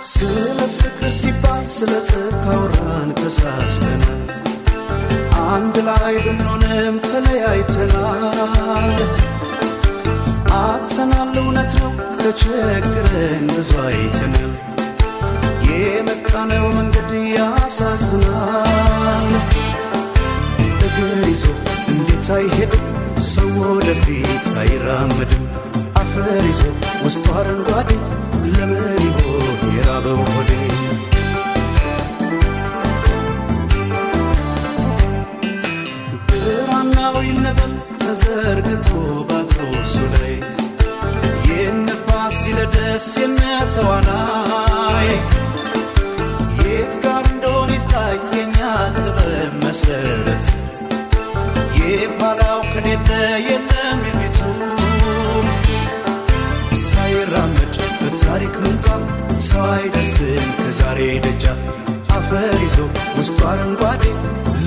ስለ ፍቅር ሲባል ስለ ጽካውራን ተሳስተናል አንድ ላይ ብንሆንም ተለያይተናል አጥተናል እውነት ነው ተቸግረን ብዙ አይተናል የመጣነው መንገድ ያሳዝናል እግር ይዞ እንዴት አይሄድም ሰው ወደፊት አይራመድም አፈር ይዞ ውስጡ አረንጓዴ ለምን ይሆን የራበው ሆዴ ብራናው ይነበብ ተዘርግቶ ባትሮሱ ላይ የነፋስ ሲለደስ የነተዋናይ የት ጋር እንደሆነ ይታየኛ ጥበብ መሰረት የኋላው ከሌለ የለም የፊቱ ሳይራመድ በታሪክ ምንጣፍ ሰው አይደርስም ከዛሬ ደጃፍ አፈር ይዞ ውስጡ አረንጓዴ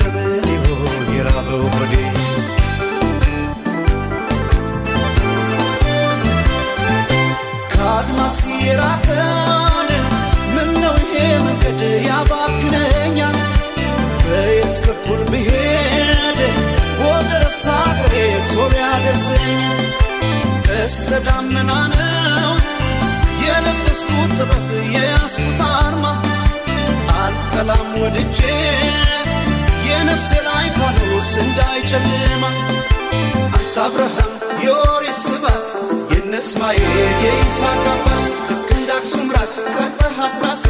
ለምን ይሆን የራበው ሆዴ ከአድማስ የራቀን ምነው ይሄ መንገድ ያባክነኛል በየት በኩል ብሄድ ወደ ረፍታ አገሬ ቶሎ ያደርሰኛል ቀስተ ደመና ነው የለበስኩት ጥበብ የያዝኩት አርማ አልጠላም ወድጄ የነፍሴ ላይ ፋኖስ እንዳይጨልማ አንተ አብርሃም የኦሪት ስባት የነ እስማኤል የይስሐቅ አባት ክንደ አክሱም ራስ ቀርጸሃት ራሴ